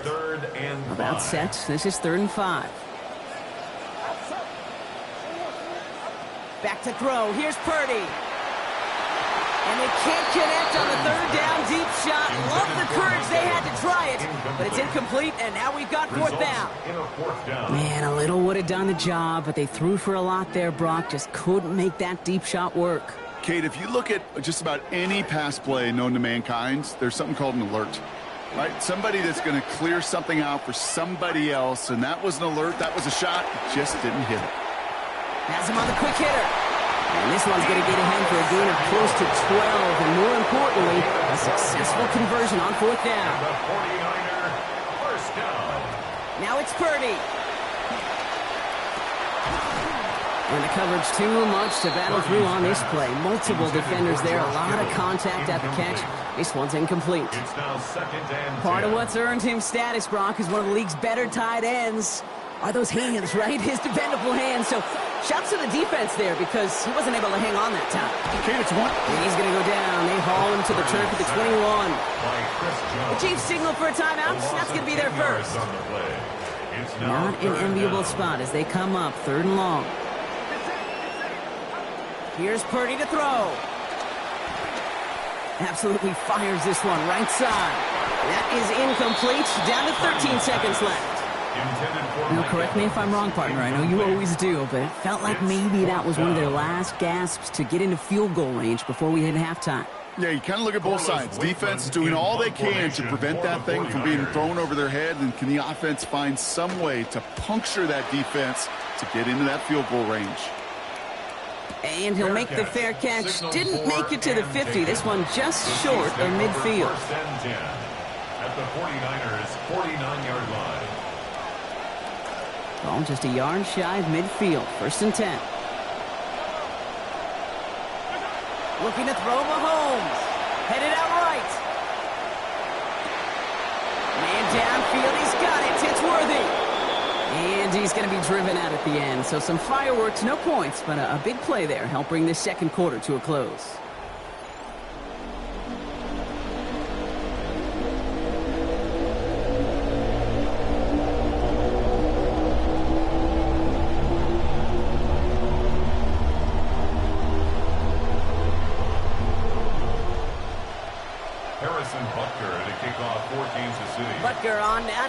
About set. This is 3rd and 5. Back to throw. Here's Purdy. And they can't connect on the 3rd down deep shot. Love the courage they had to try it, but it's incomplete, and now we've got 4th down. Man, a little would have done the job, but they threw for a lot there, Brock. Just couldn't make that deep shot work. Kate, if you look at just about any pass play known to mankind, there's something called an alert, right? Somebody that's going to clear something out for somebody else, and that was an alert, that was a shot, it just didn't hit it. Has him on the quick hitter. And this one's going to get ahead for a gain of close to 12, and more importantly, a successful conversion on 4th down. The 49er first down. Now it's Purdy. And the coverage too much to battle through on this play. Multiple defenders there, a lot of contact at the catch. This one's incomplete. It's now 2nd and 10. Part of what's earned him status, Brock, is one of the league's better tight ends. Are those hands, right? His dependable hands. So shouts to the defense there because he wasn't able to hang on that time. Kate, it's one. And he's going to go down. They haul him to the turf at the 21. The Chiefs signal for a timeout. That's going to be their first. Not an enviable spot as they come up 3rd and long. Here's Purdy to throw. Absolutely fires this one right side. That is incomplete. Down to 13 seconds left. Now, correct me if I'm wrong, partner. I know you always do, but it felt like maybe that was one of their last gasps to get into field goal range before we hit halftime. Yeah, you kind of look at both sides. Defense is doing all they can to prevent that thing from being thrown over their head, and can the offense find some way to puncture that defense to get into that field goal range? And he'll make the fair catch. Didn't make it to the 50. This one just short of midfield. First and 10 at the 49ers' 49-yard line. Ball just a yard shy of midfield. 1st and 10. Looking to throw Mahomes. Headed out right. Man downfield. He's got it. It's worthy. And he's going to be driven out at the end. So some fireworks, no points, but a big play there. Help bring this 2nd quarter to a close.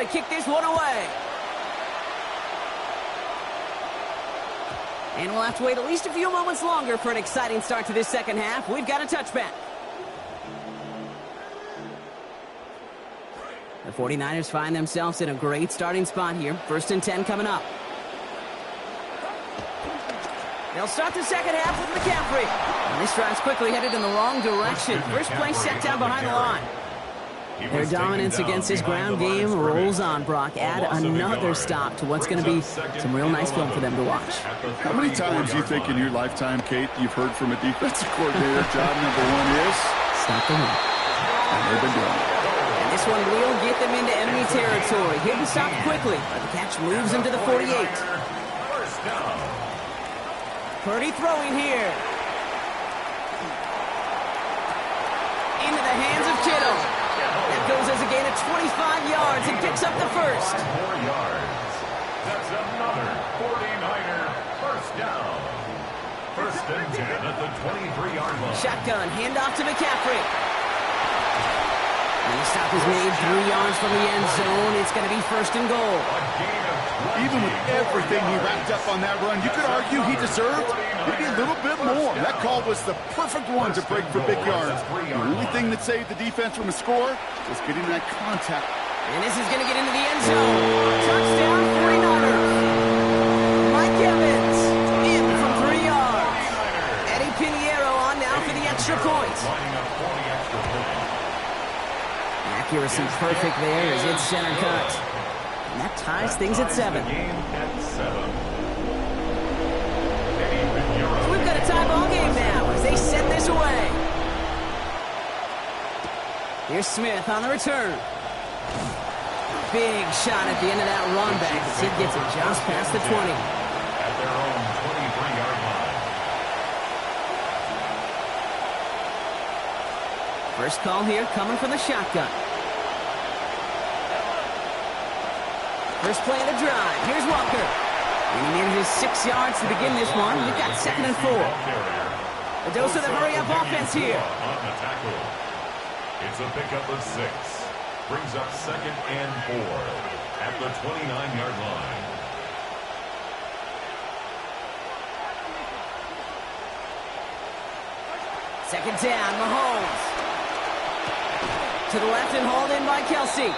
to kick this one away. And we'll have to wait at least a few moments longer for an exciting start to this second half. We've got a touchback. The 49ers find themselves in a great starting spot here. 1st and 10 coming up. They'll start the second half with McCaffrey. And this drive's quickly headed in the wrong direction. First play set down behind the line. Their dominance against this ground game rolls on, Brock. Add another stop to what's going to be some real nice film for them to watch. How many times do you think in your lifetime, Kate, you've heard from a defensive coordinator, job number one is? Stop the run. And they've been doing it. And this one will get them into enemy territory. Hit and stop quickly, but the catch moves them to the 48. Purdy throwing here. Into the hands of Kittle. That goes as a gain of 25 yards and picks up the first. 4 yards. That's another 49er first down. 1st and 10 at the 23-yard line. Shotgun, handoff to McCaffrey. And the stop is made 3 yards from the end zone. It's going to be 1st and goal. Even with everything he wrapped up on that run, you could argue he deserved maybe a little bit more. That call was the perfect one to break for big yards. The only thing that saved the defense from a score was getting that contact. And this is going to get into the end zone. Touchdown 49ers. Mike Evans in from 3 yards. Eddie Pinheiro on now for the extra point. Accuracy perfect there as it's center cut. And that ties things at 7. So we've got a tie ball game now as they send this away. Here's Smith on the return. Big shot at the end of that run back as he gets it just past the 20. At their own 23-yard line. First call here coming from the shotgun. First play of the drive. Here's Walker. And he manages 6 yards to begin this one. We've got 2nd and 4. A dose of the hurry-up offense here. On the tackle. It's a pickup of 6. Brings up 2nd and 4 at the 29-yard line. Second down, Mahomes. To the left and hauled in by Kelsey.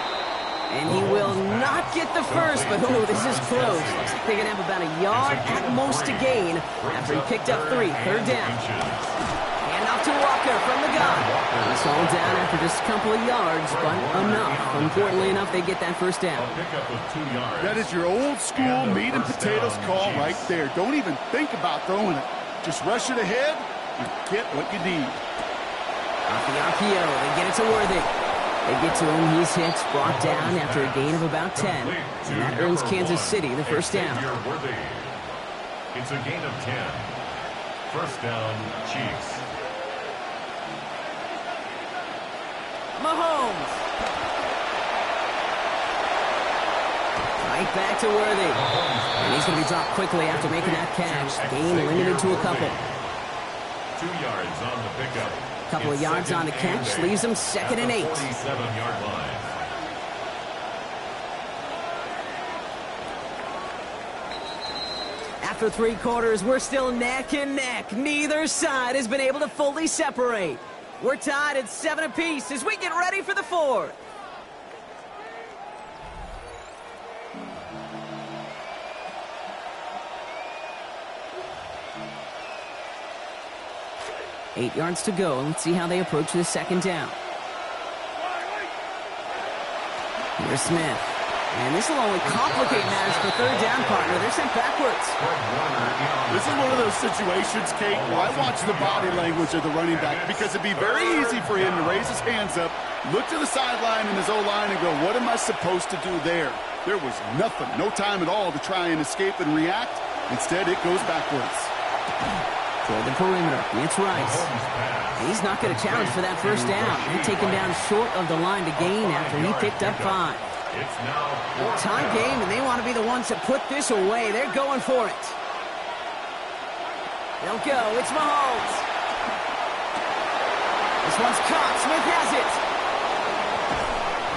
And he will not get the first, but oh, this is close. Looks like they're going to have about a yard at most to gain after he picked up 3. 3rd down. Hand off to Walker from the gun. He's hauled down after just a couple of yards, but enough. Importantly enough, they get that first down. That is your old school meat and potatoes call right there. Don't even think about throwing it. Just rush it ahead and get what you need. Off the RPO, they get it to Worthy. They get to him. He's hit, brought down after a gain of about 10. And that earns Kansas City the first down. It's a gain of 10. First down, Chiefs. Mahomes. Right back to Worthy. And he's going to be dropped quickly after making that catch. Gain limited to a couple. 2 yards on the pickup. Couple of yards on the catch, leaves them 2nd and 8. 47-yard line. After 3 quarters, we're still neck and neck. Neither side has been able to fully separate. We're tied at 7 apiece as we get ready for the 4th. Eight yards to go. Let's see how they approach this second down. Here's Smith. And this will only complicate matters for 3rd down, partner. They're sent backwards. This is one of those situations, Kate, where I watch the body language of the running back because it'd be very easy for him to raise his hands up, look to the sideline in his O-line and go, what am I supposed to do there? There was nothing, no time at all to try and escape and react. Instead, it goes backwards. Toward the perimeter. It's Rice. He's not going to challenge for that first down. They take him down short of the line to gain after he picked up 5. It's now a tie game, and they want to be the ones that put this away. They're going for it. They'll go. It's Mahomes. This one's caught. Smith has it.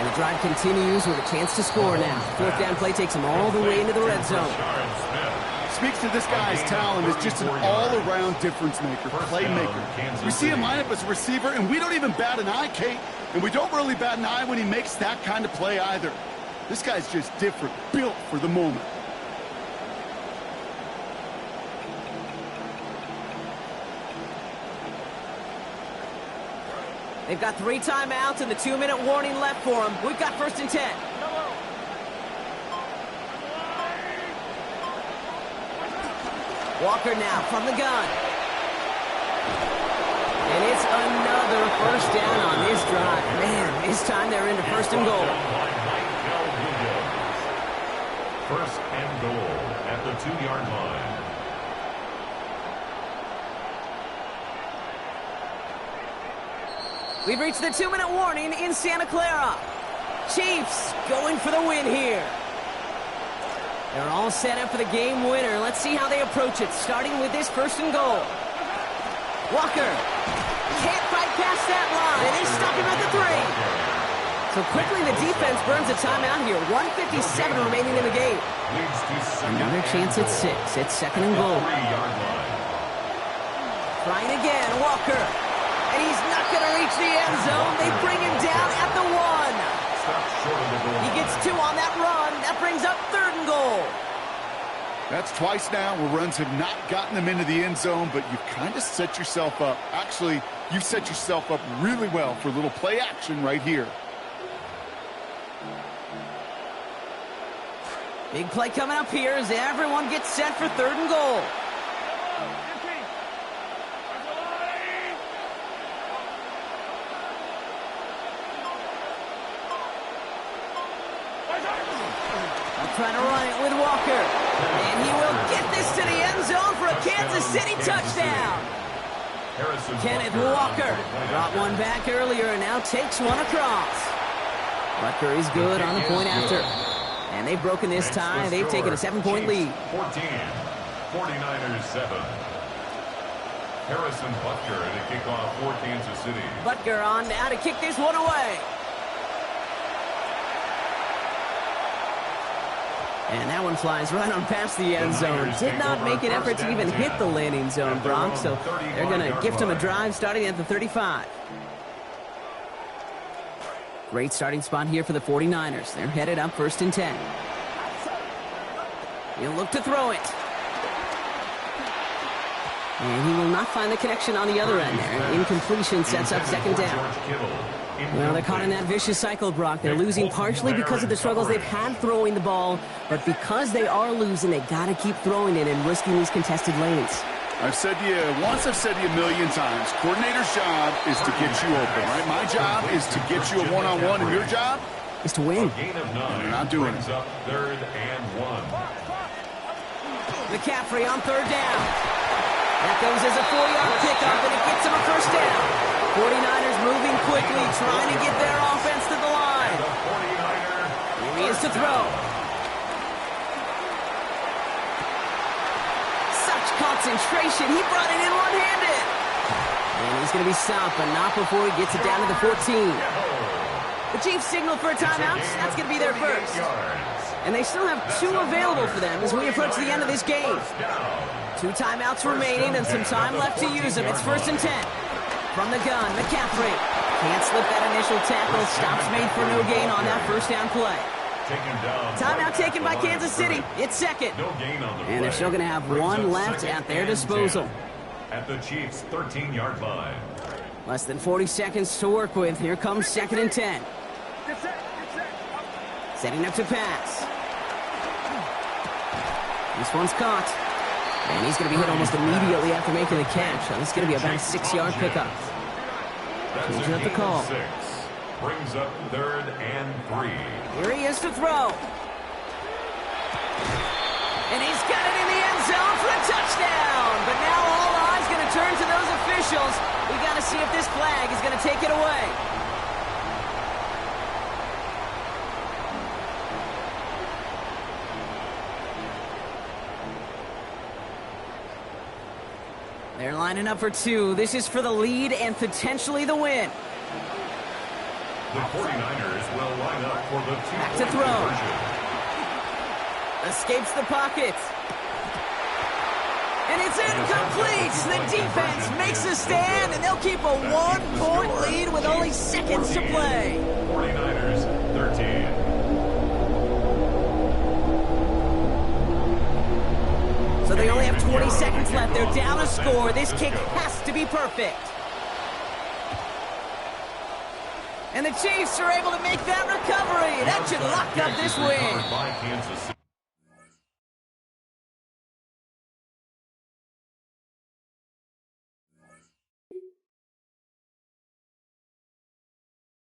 And the drive continues with a chance to score now. Fourth down play takes him all the way into the red zone. Speaks to this guy's talent as just an all-around difference maker, playmaker. We see him line up as a receiver, and we don't even bat an eye, Kate. And we don't really bat an eye when he makes that kind of play either. This guy's just different, built for the moment. They've got 3 timeouts and the 2-minute warning left for them. We've got 1st and 10. Walker now from the gun. And it's another 1st down on this drive. Man, this time they're into 1st and goal. 1st and goal at the 2-yard line. We've reached the 2-minute warning in Santa Clara. Chiefs going for the win here. They're all set up for the game winner. Let's see how they approach it, starting with this 1st and goal. Walker can't fight past that line, and they stop him at the 3. So quickly the defense burns a timeout here. 1:57 remaining in the game. Another chance at 6. It's 2nd and goal. Trying again, Walker. And he's not going to reach the end zone. They bring him down at the 1. He gets 2 on that run. That brings up 3rd and goal. That's twice now where runs have not gotten them into the end zone, but you've kind of set yourself up. Actually, you've set yourself up really well for a little play action right here. Big play coming up here as everyone gets set for 3rd and goal. Trying to run it with Walker. And he will get this to the end zone for a Kansas City touchdown. Kenneth Walker brought one back earlier and now takes one across. Walker is good on the point after. And they've broken this tie. They've taken a 7-point lead. 14, 49ers 7. Harrison Butker in a kickoff for Kansas City. Butker on now to kick this one away. And that one flies right on past the end zone. Did not make an effort to even hit the landing zone, Brock. So they're going to gift him a drive starting at the 35. Great starting spot here for the 49ers. They're headed up 1st and 10. He'll look to throw it. And he will not find the connection on the other end there. Incompletion sets up 2nd down. Well, they're caught in that vicious cycle, Brock. They're losing partially because of the struggles they've had throwing the ball, but because they are losing, they got to keep throwing it and risking these contested lanes. I've said to you once, I've said to you a million times, coordinator's job is to get you open, right? My job is to get you a one-on-one, and your job is to win. And you're not doing it. 3rd and 1. McCaffrey on 3rd down. That goes as a 4-yard pickup, and it gets him a 1st down. 49ers moving quickly, trying to get their offense to the line. Here he is to throw. Such concentration. He brought it in one-handed. And he's going to be stopped, but not before he gets it down to the 14. The Chiefs signal for a timeout. That's going to be their first. And they still have 2 available for them as we approach the end of this game. 2 timeouts remaining and some time left to use them. It's 1st and 10. From the gun, McCaffrey can't slip that initial tackle. Stops made for no gain on that 1st down play. Timeout taken by Kansas City. It's 2nd. And they're still going to have 1 left at their disposal. At the Chiefs' 13-yard line. Less than 40 seconds to work with. Here comes 2nd and 10. Setting up to pass. This one's caught. And he's going to be hit almost immediately after making the catch. So this is going to be about a 6-yard pickup. Changing up the call. Brings up 3rd and 3. Here he is to throw. And he's got it in the end zone for a touchdown. But now all eyes going to turn to those officials. We got to see if this flag is going to take it away. They're lining up for 2. This is for the lead and potentially the win. The 49ers will line up for the Back to throw. conversion. Escapes the pocket. And it's incomplete. The defense makes a stand, and they'll keep a 1-point lead with only seconds to play. 49ers 13. So they only have 20 seconds left. They're down a score. This kick has to be perfect. And the Chiefs are able to make that recovery. That should lock up this win. By Kansas City.